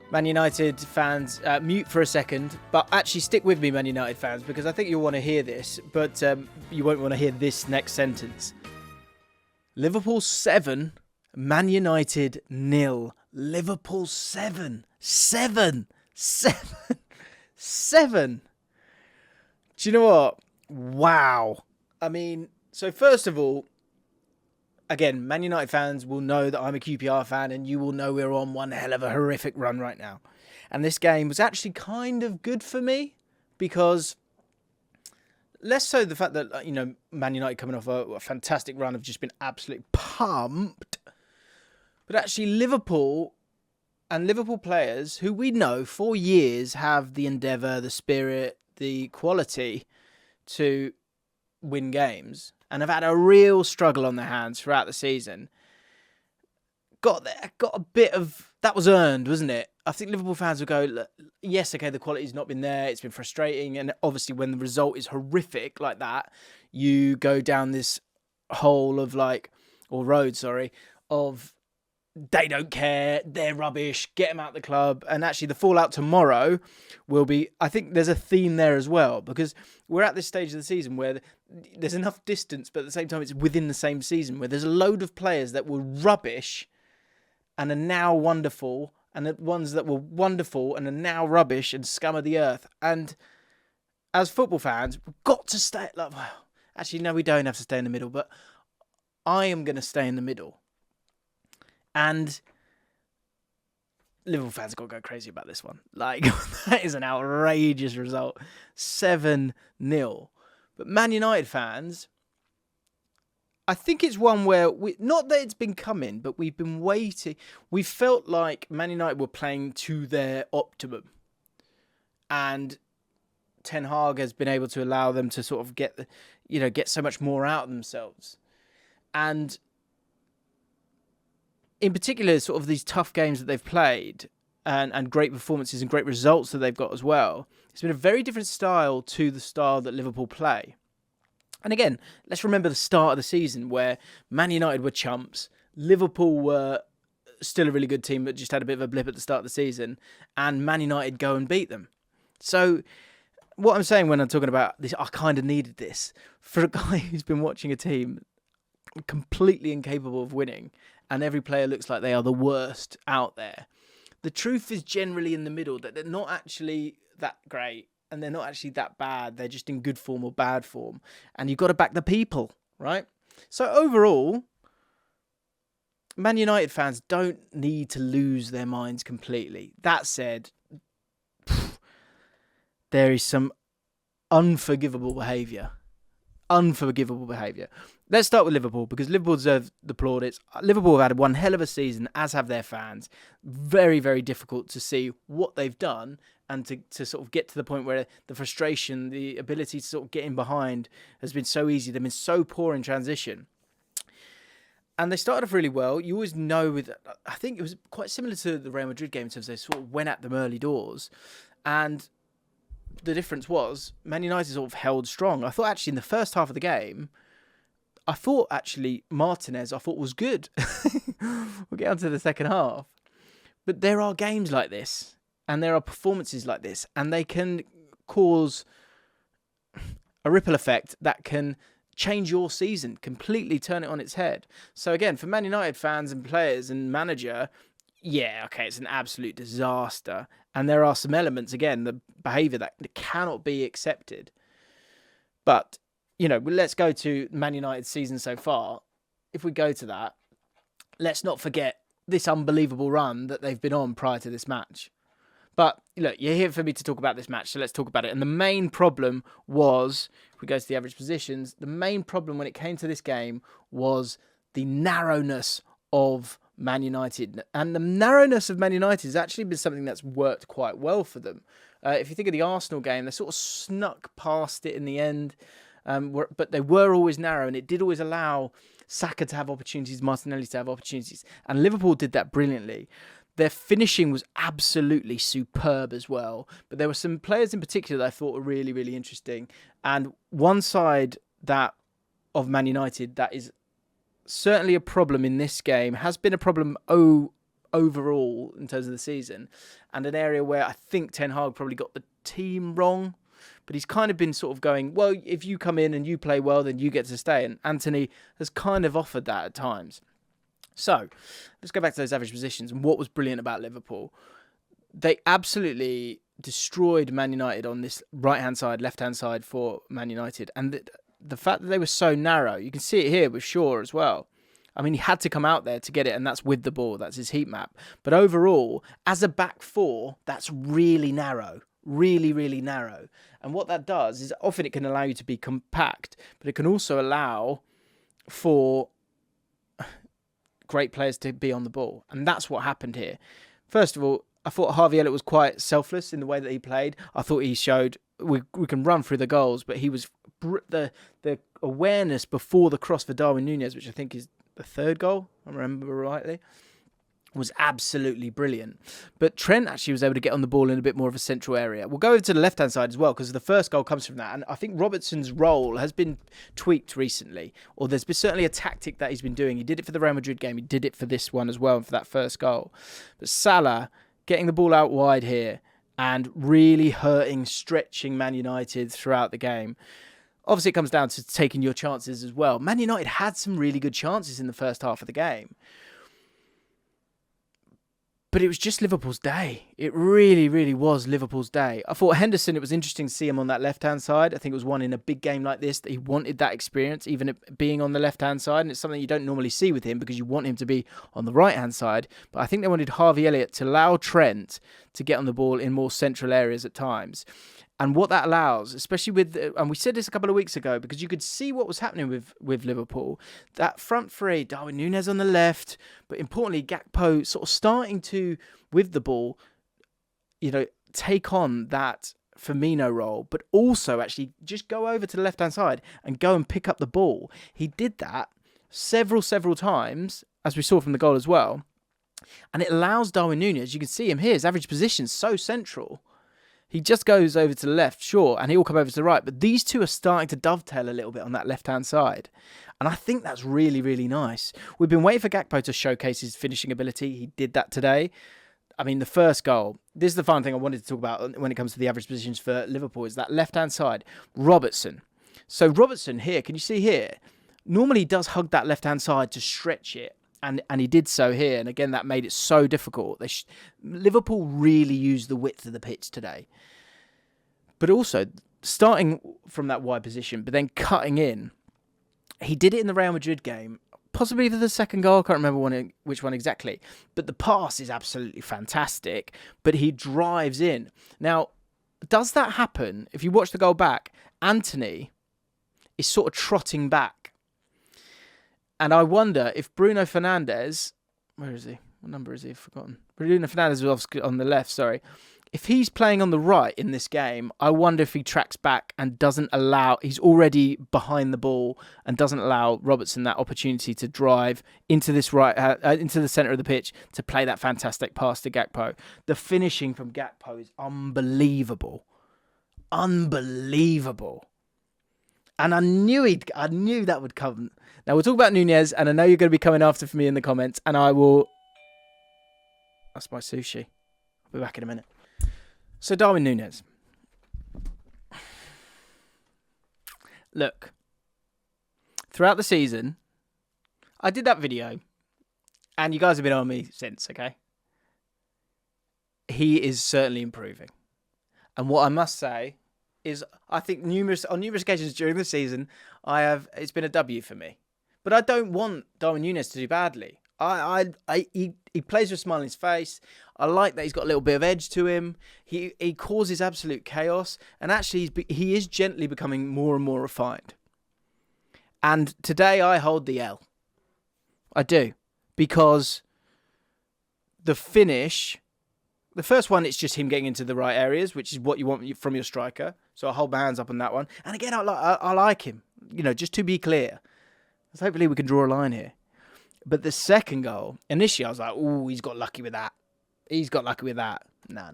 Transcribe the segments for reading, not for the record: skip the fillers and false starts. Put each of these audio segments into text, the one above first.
Man United fans, mute for a second, but actually stick with me, Man United fans, because I think you'll want to hear this, but you won't want to hear this next sentence. Liverpool 7, Man United 0. Liverpool 7. 7. 7. 7. Do you know what? Wow. I mean, so first of all, again, Man United fans will know that I'm a QPR fan, and you will know we're on one hell of a horrific run right now. And this game was actually kind of good for me because less so the fact that, you know, Man United coming off a fantastic run have just been absolutely pumped. But actually Liverpool and Liverpool players who we know for years have the endeavour, the spirit, the quality to win games and have had a real struggle on their hands throughout the season. Got a bit of... That was earned, wasn't it? I think Liverpool fans would go, yes, okay, the quality's not been there. It's been frustrating. And obviously when the result is horrific like that, you go down this hole of of they don't care, they're rubbish, get them out of the club. And actually the fallout tomorrow will be... I think there's a theme there as well, because we're at this stage of the season where there's enough distance, but at the same time it's within the same season, where there's a load of players that were rubbish and are now wonderful, and the ones that were wonderful and are now rubbish and scum of the earth. And as football fans, we've got to stay... Actually, no, we don't have to stay in the middle, but I am going to stay in the middle. And Liverpool fans have got to go crazy about this one. That is an outrageous result. 7-0. But Man United fans, I think it's one where, not that it's been coming, but we've been waiting. We felt like Man United were playing to their optimum. And Ten Hag has been able to allow them to sort of get so much more out of themselves. And in particular, sort of these tough games that they've played and great performances and great results that they've got as well, it's been a very different style to the style that Liverpool play. And again, let's remember the start of the season where Man United were chumps, Liverpool were still a really good team but just had a bit of a blip at the start of the season, and Man United go and beat them. So what I'm saying when I'm talking about this, I kind of needed this. For a guy who's been watching a team completely incapable of winning, and every player looks like they are the worst out there, the truth is generally in the middle, that they're not actually that great and they're not actually that bad. They're just in good form or bad form. And you've got to back the people, right? So overall, Man United fans don't need to lose their minds completely. That said, there is some unforgivable behaviour. Let's start with Liverpool, because Liverpool deserve the plaudits. Liverpool have had one hell of a season, as have their fans. Very, very difficult to see what they've done and to sort of get to the point where the frustration, the ability to sort of get in behind has been so easy. They've been so poor in transition. And they started off really well. You always know I think it was quite similar to the Real Madrid game in terms of they sort of went at them early doors. And the difference was Man United sort of held strong. I thought actually in the first half of the game, Martinez was good. We'll get on to the second half. But there are games like this, and there are performances like this, and they can cause a ripple effect that can change your season, completely turn it on its head. So again, for Man United fans and players and manager, yeah, okay, it's an absolute disaster. And there are some elements, again, the behaviour that cannot be accepted. But, you know, let's go to Man United's season so far. If we go to that, let's not forget this unbelievable run that they've been on prior to this match. But, look, you're here for me to talk about this match, so let's talk about it. And the main problem was, if we go to the average positions, the main problem when it came to this game was the narrowness of Man United. And the narrowness of Man United has actually been something that's worked quite well for them. If you think of the Arsenal game, they sort of snuck past it in the end, but they were always narrow, and it did always allow Saka to have opportunities, Martinelli to have opportunities, and Liverpool did that brilliantly. Their finishing was absolutely superb as well, but there were some players in particular that I thought were really, really interesting. And one side of Man United that is certainly a problem in this game, has been a problem over overall in terms of the season, and an area where I think Ten Hag probably got the team wrong. But he's kind of been sort of going, well, if you come in and you play well, then you get to stay. And Anthony has kind of offered that at times. So let's go back to those average positions and what was brilliant about Liverpool. They absolutely destroyed Man United on this right-hand side, left-hand side for Man United. And the fact that they were so narrow, you can see it here with Shaw as well. I mean, he had to come out there to get it, and that's with the ball. That's his heat map. But overall, as a back four, that's really narrow. Really, really narrow. And what that does is often it can allow you to be compact, but it can also allow for great players to be on the ball. And that's what happened here. First of all, I thought Harvey Elliott was quite selfless in the way that he played. I thought he showed, we can run through the goals, but he was, the awareness before the cross for Darwin Núñez, which I think is the third goal, if I remember rightly, was absolutely brilliant. But Trent actually was able to get on the ball in a bit more of a central area. We'll go over to the left-hand side as well, because the first goal comes from that. And I think Robertson's role has been tweaked recently, or there's been certainly a tactic that he's been doing. He did it for the Real Madrid game. He did it for this one as well, and for that first goal. But Salah getting the ball out wide here and really hurting, stretching Man United throughout the game. Obviously, it comes down to taking your chances as well. Man United had some really good chances in the first half of the game. But it was just Liverpool's day. It really, really was Liverpool's day. I thought Henderson, it was interesting to see him on that left-hand side. I think it was one in a big game like this that he wanted that experience, even being on the left-hand side. And it's something you don't normally see with him because you want him to be on the right-hand side. But I think they wanted Harvey Elliott to allow Trent to get on the ball in more central areas at times. And what that allows, especially with, and we said this a couple of weeks ago, because you could see what was happening with Liverpool. That front three, Darwin Núñez on the left, but importantly, Gakpo sort of starting to, with the ball, take on that Firmino role, but also actually just go over to the left-hand side and go and pick up the ball. He did that several times, as we saw from the goal as well. And it allows Darwin Núñez, you can see him here, his average position is so central. He just goes over to the left, sure, and he'll come over to the right. But these two are starting to dovetail a little bit on that left-hand side. And I think that's really, really nice. We've been waiting for Gakpo to showcase his finishing ability. He did that today. I mean, the first goal, this is the fun thing I wanted to talk about when it comes to the average positions for Liverpool, is that left-hand side. Robertson. So Robertson here, can you see here? Normally he does hug that left-hand side to stretch it. And he did so here. And again, that made it so difficult. Liverpool really used the width of the pitch today. But also, starting from that wide position, but then cutting in. He did it in the Real Madrid game. Possibly for the second goal. I can't remember which one exactly. But the pass is absolutely fantastic. But he drives in. Now, does that happen? If you watch the goal back, Anthony is sort of trotting back. And I wonder if Bruno Fernandes, where is he? What number is he? I've forgotten. Bruno Fernandes was on the left, sorry. If he's playing on the right in this game, I wonder if he tracks back and doesn't allow, he's already behind the ball and doesn't allow Robertson that opportunity to drive into this into the centre of the pitch to play that fantastic pass to Gakpo. The finishing from Gakpo is unbelievable. Unbelievable. And I knew that would come. Now, we'll talk about Núñez, and I know you're going to be coming after for me in the comments, and I will... That's my sushi. I'll be back in a minute. So, Darwin Núñez. Look, throughout the season, I did that video, and you guys have been on me since, okay? He is certainly improving. And what I must say is, I think on numerous occasions during the season, it's been a W for me. But I don't want Darwin Núñez to do badly. He plays with a smile on his face. I like that he's got a little bit of edge to him. He causes absolute chaos. And actually, he is gently becoming more and more refined. And today, I hold the L. I do. Because the finish... The first one, it's just him getting into the right areas, which is what you want from your striker. So I hold my hands up on that one. And again, I like him. Just to be clear. So hopefully we can draw a line here. But the second goal, initially I was like, oh, he's got lucky with that. No.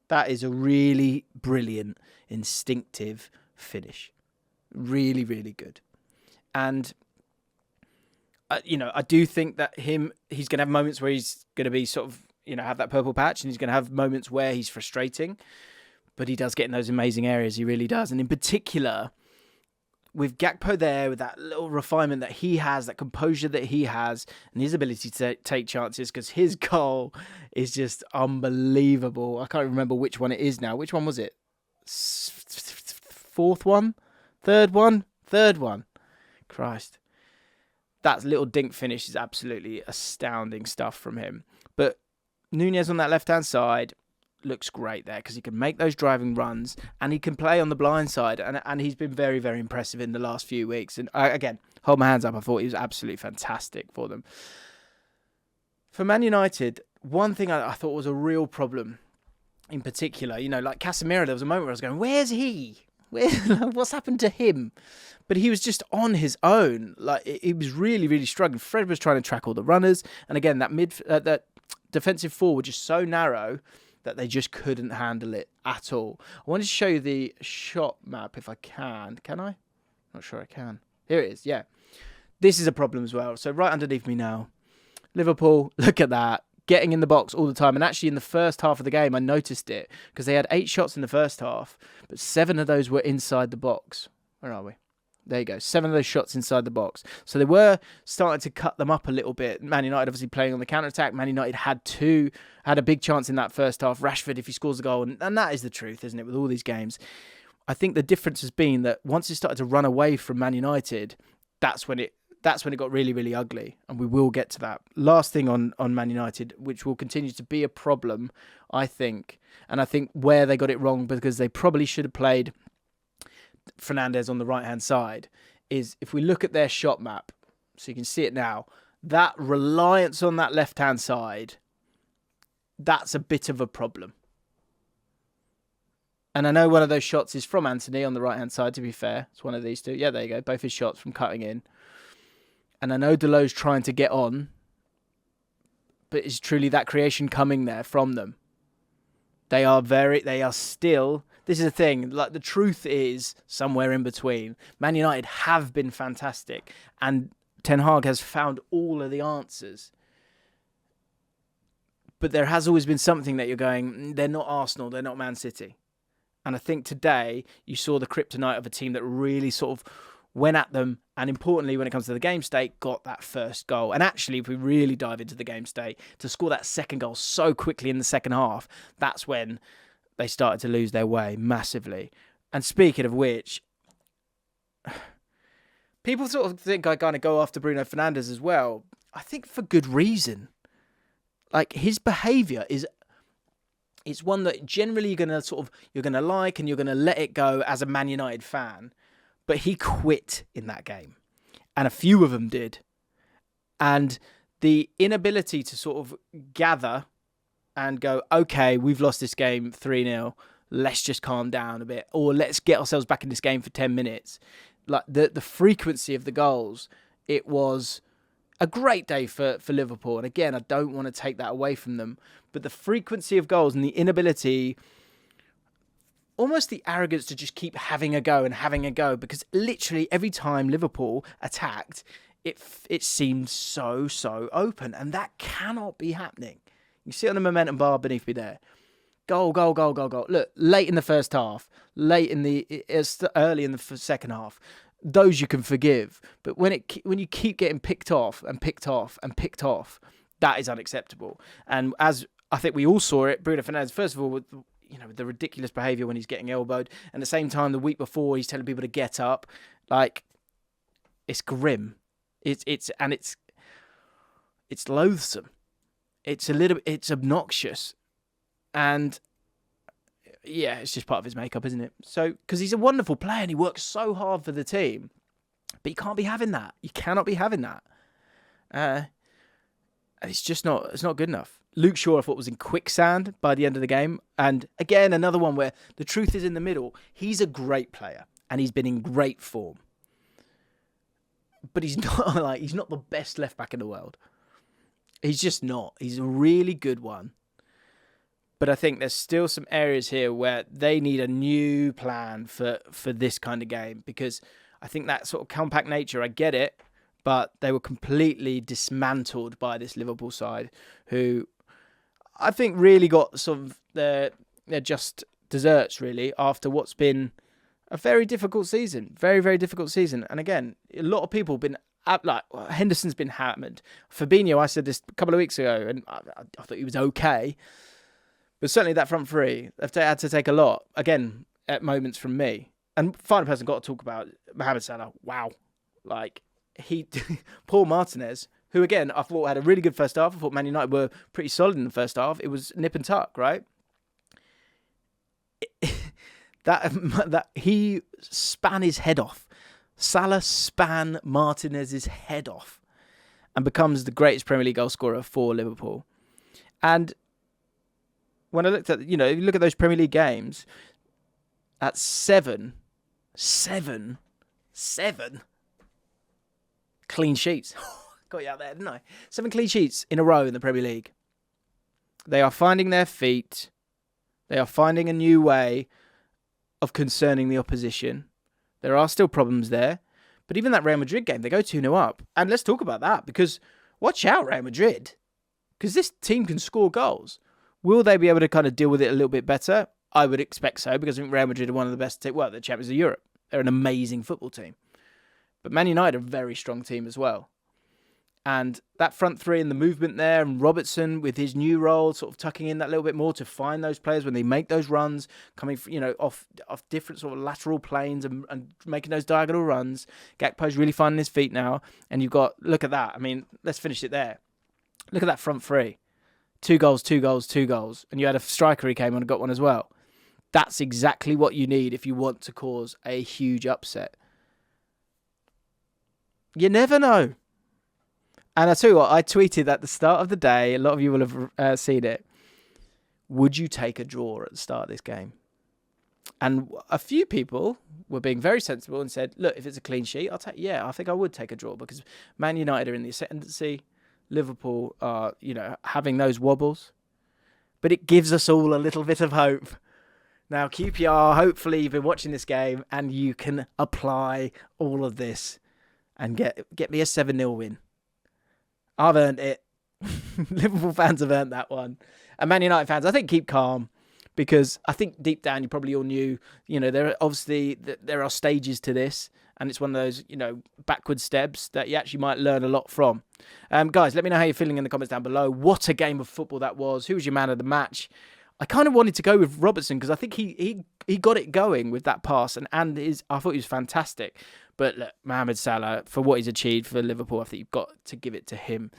That is a really brilliant, instinctive finish. Really, really good. And I do think that he's going to have moments where he's going to be sort of, have that purple patch, and he's going to have moments where he's frustrating, but he does get in those amazing areas. He really does. And in particular, with JaackMaate there, with that little refinement that he has, that composure that he has, and his ability to take chances, because his goal is just unbelievable. I can't remember which one it is now. Which one was it? Fourth one? Third one? Third one. Christ. That little dink finish is absolutely astounding stuff from him. But Nunez on that left-hand side looks great there, because he can make those driving runs and he can play on the blind side, and he's been very, very impressive in the last few weeks. And again, hold my hands up, I thought he was absolutely fantastic for them. For Man United, one thing I thought was a real problem in particular, like Casemiro, there was a moment where I was going, where's he? What's happened to him? But he was just on his own. Like, he was really, really struggling. Fred was trying to track all the runners, and again, that defensive four were just so narrow that they just couldn't handle it at all. I wanted to show you the shot map if I can. Can I? Not sure I can. Here it is, yeah. This is a problem as well. So right underneath me now, Liverpool, look at that, getting in the box all the time. And actually in the first half of the game, I noticed it, because they had 8 shots in the first half, but 7 of those were inside the box. Where are we? There you go. 7 of those shots inside the box. So they were starting to cut them up a little bit. Man United obviously playing on the counter-attack. Man United had a big chance in that first half. Rashford, if he scores a goal, and that is the truth, isn't it, with all these games. I think the difference has been that once it started to run away from Man United, that's when it got really, really ugly. And we will get to that. Last thing on Man United, which will continue to be a problem, I think. And I think where they got it wrong, because they probably should have played Fernandes on the right-hand side, is if we look at their shot map, so you can see it now, that reliance on that left-hand side, that's a bit of a problem. And I know one of those shots is from Anthony on the right-hand side, to be fair. It's one of these two. Yeah, there you go. Both his shots from cutting in. And I know Deleu's trying to get on, but it's truly that creation coming there from them. They are still... This is the thing, like, the truth is somewhere in between. Man United have been fantastic, and Ten Hag has found all of the answers. But there has always been something that you're going, they're not Arsenal, they're not Man City. And I think today you saw the kryptonite of a team that really sort of went at them, and importantly, when it comes to the game state, got that first goal. And actually, if we really dive into the game state, to score that second goal so quickly in the second half, that's when they started to lose their way massively. And speaking of which, people sort of think I kind of go after Bruno Fernandes as well. I think for good reason. Like, his behaviour it's one that generally you're going to like, and you're going to let it go as a Man United fan. But he quit in that game. And a few of them did. And the inability to sort of gather and go, okay, we've lost this game 3-0. Let's just calm down a bit. Or let's get ourselves back in this game for 10 minutes. Like, the frequency of the goals, it was a great day for Liverpool. And again, I don't want to take that away from them. But the frequency of goals and the inability, almost the arrogance to just keep having a go and having a go. Because literally every time Liverpool attacked, it seemed so open. And that cannot be happening. You see it on the momentum bar beneath me there. Goal. Look, late in the first half, early in the second half, those you can forgive. But when you keep getting picked off, that is unacceptable. And as I think we all saw it, Bruno Fernandes, first of all, with the ridiculous behaviour when he's getting elbowed, and at the same time, the week before, he's telling people to get up. Like, it's grim. It's loathsome. It's obnoxious. And yeah, it's just part of his makeup, isn't it? So, because he's a wonderful player and he works so hard for the team, but you can't be having that. You cannot be having that. It's not good enough. Luke Shaw, I thought, was in quicksand by the end of the game. And again, another one where the truth is in the middle. He's a great player and he's been in great form. But he's not the best left back in the world. He's just not. He's a really good one. But I think there's still some areas here where they need a new plan for this kind of game, because I think that sort of compact nature, I get it, But they were completely dismantled by this Liverpool side, who I think really got sort of their just desserts, really, after what's been a very difficult season. Very, very difficult season. And again, a lot of people have been, Henderson's been hammered. Fabinho, I said this a couple of weeks ago, and I thought he was okay. But certainly that front three, they've had to take a lot, again, at moments from me. And final person got to talk about Mohamed Salah. Wow. Paul Martinez, who again, I thought had a really good first half. I thought Man United were pretty solid in the first half. It was nip and tuck, right? that he span his head off. Salah span Martinez's head off and becomes the greatest Premier League goal scorer for Liverpool. And when I looked at, if you look at those Premier League games, that's seven clean sheets. Got you out there, didn't I? 7 clean sheets in a row in the Premier League. They are finding their feet. They are finding a new way of concerning the opposition. There are still problems there. But even that Real Madrid game, they go 2-0 up. And let's talk about that, because watch out, Real Madrid. Because this team can score goals. Will they be able to kind of deal with it a little bit better? I would expect so, because I think Real Madrid are one of the best teams. Well, they're champions of Europe. They're an amazing football team. But Man United are a very strong team as well. And that front three and the movement there, and Robertson with his new role, sort of tucking in that little bit more to find those players when they make those runs, coming off different sort of lateral planes and making those diagonal runs. Gakpo's really finding his feet now. And you've got, look at that. I mean, let's finish it there. Look at that front three. 2 goals, 2 goals, 2 goals. And you had a striker who came on and got one as well. That's exactly what you need if you want to cause a huge upset. You never know. And I tell you what, I tweeted at the start of the day, a lot of you will have seen it. Would you take a draw at the start of this game? And a few people were being very sensible and said, look, if it's a clean sheet, I think I would take a draw, because Man United are in the ascendancy. Liverpool are, having those wobbles. But it gives us all a little bit of hope. Now, QPR, hopefully you've been watching this game and you can apply all of this and get me a 7-0 win. I've earned it. Liverpool fans have earned that one. And Man United fans, I think, keep calm, because I think deep down you probably all knew, there are stages to this, and it's one of those, backward steps that you actually might learn a lot from. Guys, let me know how you're feeling in the comments down below. What a game of football that was. Who was your man of the match? I kind of wanted to go with Robertson, because I think he got it going with that pass, and I thought he was fantastic. But look, Mohamed Salah, for what he's achieved for Liverpool, I think you've got to give it to him.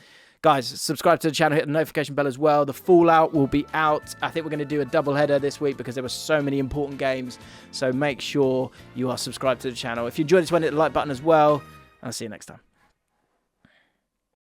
Guys, subscribe to the channel, hit the notification bell as well. The Fallout will be out. I think we're going to do a double header this week, because there were so many important games. So make sure you are subscribed to the channel. If you enjoyed this one, hit the like button as well. And I'll see you next time.